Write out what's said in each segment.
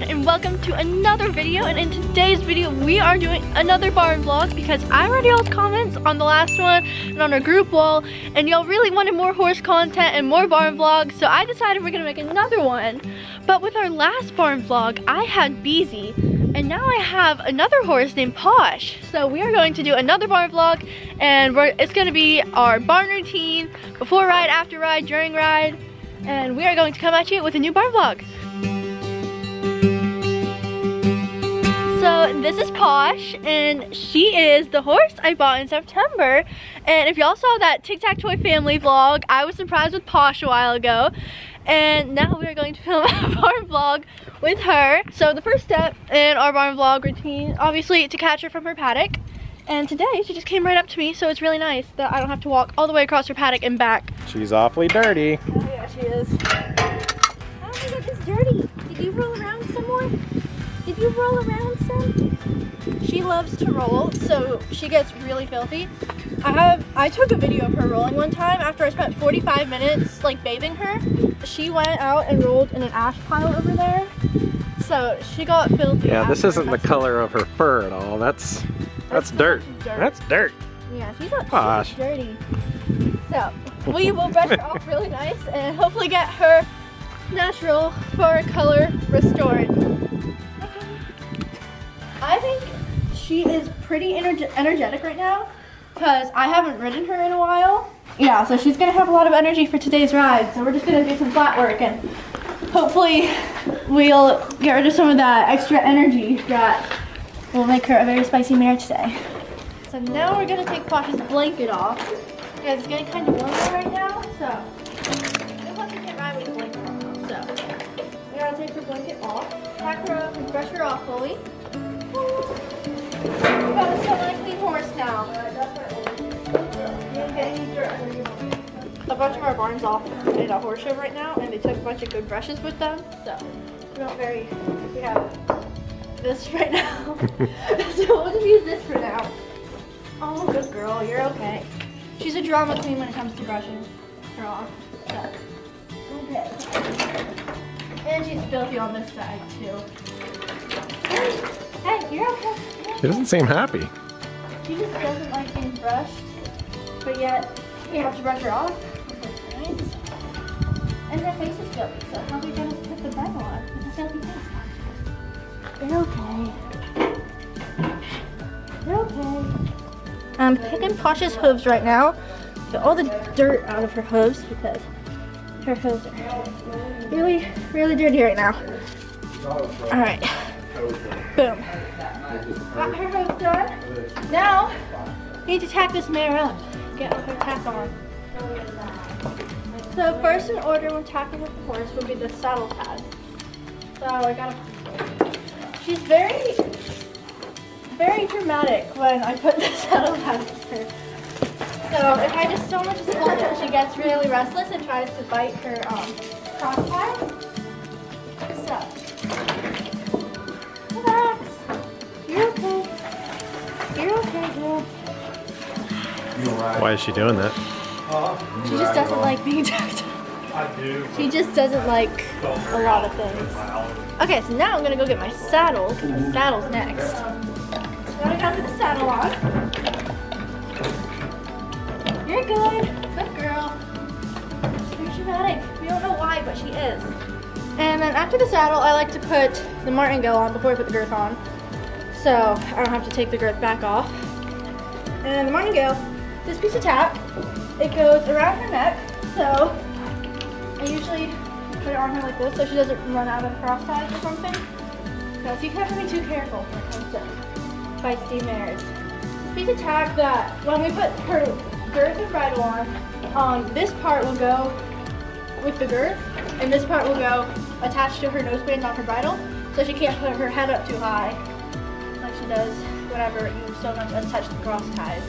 everyone, and welcome to another video. And in today's video we are doing another barn vlog because I read y'all's comments on the last one and on our group wall, and y'all really wanted more horse content and more barn vlogs, so I decided we're gonna make another one. But with our last barn vlog I had Beezy, and now I have another horse named Posh. So we are going to do another barn vlog, and it's gonna be our barn routine, before ride, after ride, during ride, and we are going to come at you with a new barn vlog. So this is Posh, and she is the horse I bought in September. And if y'all saw that Tic Tac Toy family vlog, I was surprised with Posh a while ago. And now we are going to film a barn vlog with her. So the first step in our barn vlog routine, obviously, to catch her from her paddock. And today she just came right up to me, so it's really nice that I don't have to walk all the way across her paddock and back. She's awfully dirty. Oh yeah, she is. How did you get this dirty? Did you roll around some more? Did you roll around some? She loves to roll, so she gets really filthy. I took a video of her rolling one time after I spent 45 minutes like bathing her. She went out and rolled in an ash pile over there, so she got filthy. Yeah, this isn't the color of her fur at all. That's dirt. That's dirt. Yeah, she's dirty. So we will brush her off really nice and hopefully get her natural fur color restored. I think she is pretty energetic right now because I haven't ridden her in a while. Yeah, so she's gonna have a lot of energy for today's ride. So we're just gonna do some flat work and hopefully we'll get rid of some of that extra energy that will make her a very spicy mare today. So now we're gonna take Posh's blanket off because it's getting kind of warm right now. So plus we can't ride with the blanket on, so we gotta take her blanket off, pack her up, and brush her off fully. We got a semi-clean horse now. A bunch of our barns off in a horse show right now, and they took a bunch of good brushes with them, so we have this right now. So we'll just use this for now. Oh, good girl, you're okay. She's a drama queen when it comes to brushing her off. So, okay. And she's filthy on this side too. Hey, you're okay. She doesn't seem happy. She just doesn't like being brushed, but yet we have to brush her off. Right? And her face is filthy, so how are we gonna put the bridle on with a filthy face? You're okay. You're okay. I'm picking Posh's hooves right now. Get all the dirt out of her hooves because her hooves are really, really dirty right now. All right. Boom. Got her hooves done. Now, we need to tack this mare up. Get her tack on. So first in order when tacking with the horse would be the saddle pad. So I gotta, she's very dramatic when I put the saddle pad with her. So if I just so much as hold it, she gets really restless and tries to bite her cross ties. So, relax. You're okay. You're okay, girl. Why is she doing that? She just doesn't like being tucked. She just doesn't like a lot of things. Okay, so now I'm gonna go get my saddle, because the saddle's next. So I gotta put the saddle on. You're good. Good girl. She's dramatic. We don't know why, but she is. And then after the saddle, I like to put the martingale on before I put the girth on, so I don't have to take the girth back off. And the martingale, this piece of tack, it goes around her neck, so I usually put it on her like this so she doesn't run out of cross ties or something. Because you can't be too careful when it comes to feisty mares. This piece of tack that when we put her girth and bridle on, this part will go with the girth, and this part will go attached to her nosebands on her bridle, so she can't put her head up too high like she does whenever you so much as touch the cross ties.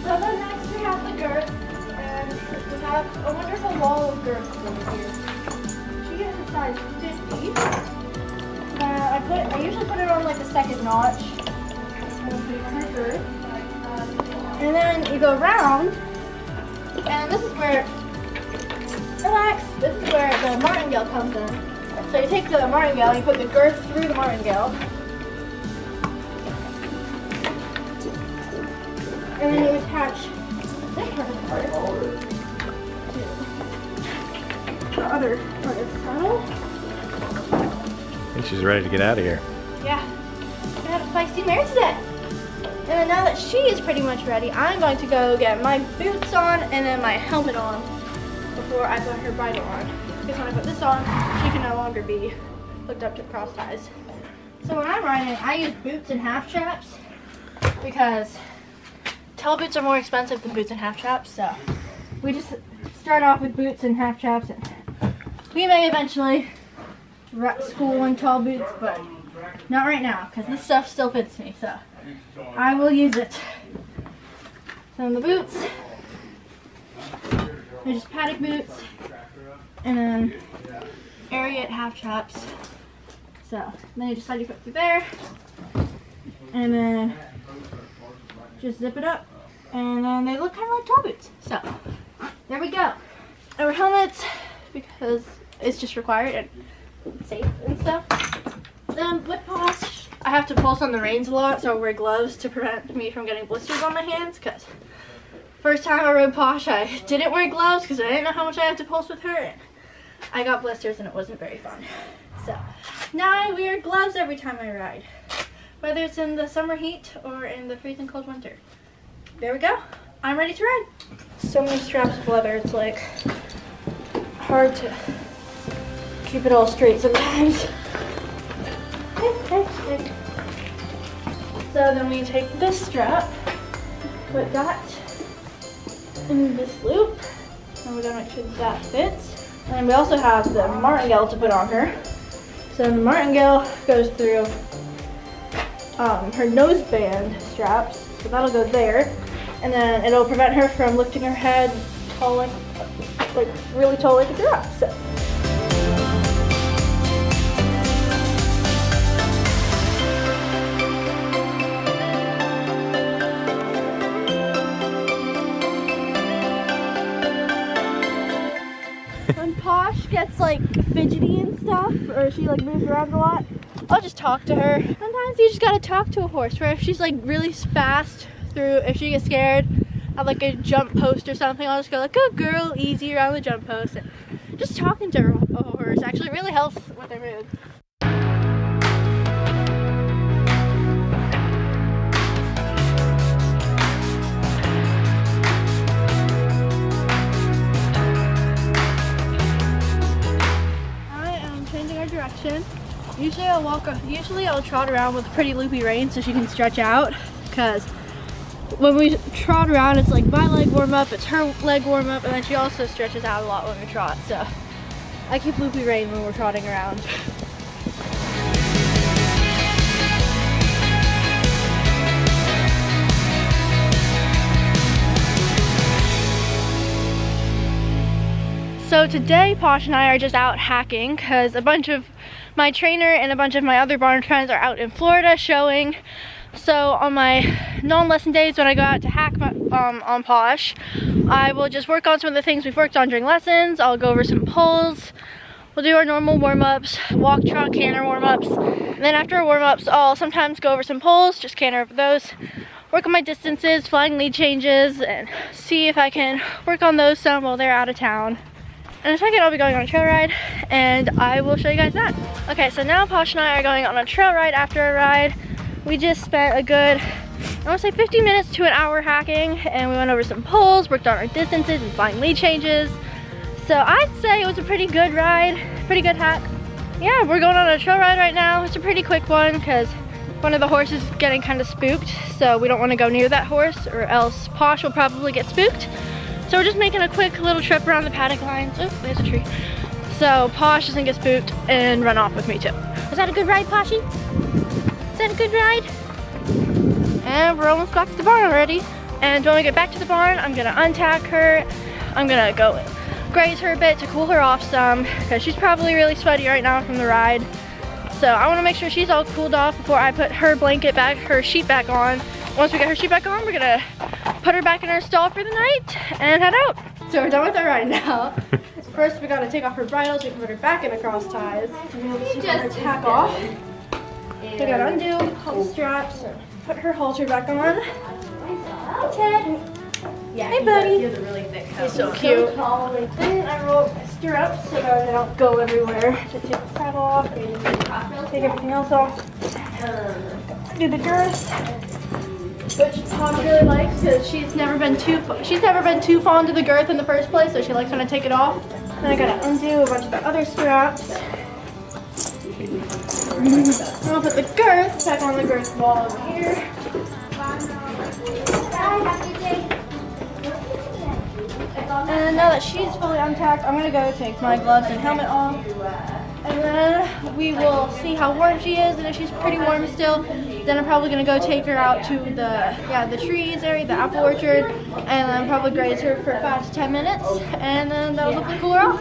So then next we have the girth, and we have a wonderful wall of girths over here. She is a size 50. I usually put it on like the second notch. And we'll put it on her girth. And then you go around, and this is where, relax, this is where the martingale comes in. So you take the martingale and you put the girth through the martingale. And then you attach this part of the part to the other part of the saddle. I think she's ready to get out of here. Yeah, I had a feisty mare today. And then now that she is pretty much ready, I'm going to go get my boots on and then my helmet on before I put her bridle on. Because when I put this on, she can no longer be hooked up to cross ties. So when I'm riding, I use boots and half straps because tall boots are more expensive than boots and half straps. So we just start off with boots and half straps. And we may eventually school in tall boots, but not right now because this stuff still fits me. So I will use it. So the boots, they're just paddock boots, and then Ariat half straps. So then you just slide your foot through there, and then just zip it up, and then they look kind of like tall boots. So there we go. Our helmets, because it's just required and safe and stuff. Then with Posh, I have to pulse on the reins a lot, so I wear gloves to prevent me from getting blisters on my hands. Because first time I rode Posh, I didn't wear gloves because I didn't know how much I had to pulse with her. And I got blisters and it wasn't very fun. So now I wear gloves every time I ride, whether it's in the summer heat or in the freezing cold winter. There we go. I'm ready to ride. So many straps of leather, it's like hard to keep it all straight sometimes. So then we take this strap, put that in this loop, and we're gonna make sure that fits. And we also have the martingale to put on her. So the martingale goes through her noseband straps, so that'll go there, and then it'll prevent her from lifting her head tall, like really tall like a giraffe. So. When Posh gets like fidgety and stuff, or she like moves around a lot, I'll just talk to her. Sometimes you just gotta talk to a horse, where if she's like really fast through, if she gets scared at like a jump post or something, I'll just go like, good girl, easy around the jump post. And just talking to a horse actually really helps with their mood. Direction. Usually I'll trot around with a pretty loopy rein so she can stretch out, because when we trot around it's like my leg warm up, it's her leg warm up, and then she also stretches out a lot when we trot. So I keep loopy rein when we're trotting around. So today, Posh and I are just out hacking because a bunch of my trainer and a bunch of my other barn friends are out in Florida showing. So on my non-lesson days when I go out to hack on Posh, I will just work on some of the things we've worked on during lessons. I'll go over some pulls. We'll do our normal warm-ups, walk, trot, canter warm-ups. And then after our warm-ups, I'll sometimes go over some pulls, just canter over those. Work on my distances, flying lead changes, and see if I can work on those some while they're out of town. In a second, I'll be going on a trail ride, and I will show you guys that. Okay, so now Posh and I are going on a trail ride after a ride. We just spent a good, I want to say 50 minutes to an hour hacking, and we went over some pulls, worked on our distances and flying lead changes. So I'd say it was a pretty good ride, pretty good hack. Yeah, we're going on a trail ride right now. It's a pretty quick one because one of the horses is getting kind of spooked, so we don't want to go near that horse or else Posh will probably get spooked. So we're just making a quick little trip around the paddock lines. Oh, there's a tree. So Posh doesn't get spooked and run off with me too. Was that a good ride, Poshy? Is that a good ride? And we're almost back to the barn already. And when we get back to the barn, I'm gonna untack her. I'm gonna go graze her a bit to cool her off some, because she's probably really sweaty right now from the ride. So I wanna make sure she's all cooled off before I put her blanket back, her sheet back on. Once we get her sheet back on, we're gonna put her back in her stall for the night and head out. So we're done with our ride now. first we gotta take off her bridle so we can put her back in the cross ties. So just her tack off. We gotta undo all the straps and put her halter back on. Hi, Ted. Yeah, hey, buddy. He has a really thick coat. He's so cute. Then I roll my stirrups so that they don't go everywhere. Just take the saddle off, take everything else off. Do the girth, which Posh really likes because she's never been too fond of the girth in the first place, so she likes when I take it off. Then I gotta undo a bunch of the other straps. I'll put the girth back on the girth ball over here. And now that she's fully untacked, I'm gonna go take my gloves and helmet off. And then we will see how warm she is, and if she's pretty warm still, then I'm probably gonna go take her out to the trees area, the apple orchard, and then probably graze her for 5 to 10 minutes, and then that'll hopefully cool her off.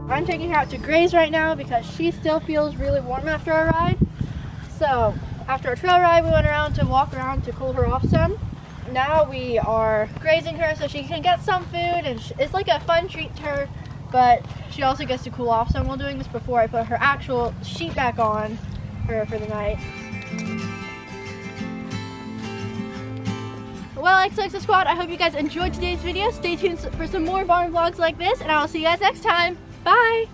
I'm taking her out to graze right now because she still feels really warm after our ride. So after our trail ride, we went around to walk around to cool her off some. Now we are grazing her so she can get some food, and it's like a fun treat to her, but she also gets to cool off some while doing this before I put her actual sheet back on her for the night. Well, XOXO Squad, I hope you guys enjoyed today's video. Stay tuned for some more barn vlogs like this, and I will see you guys next time. Bye!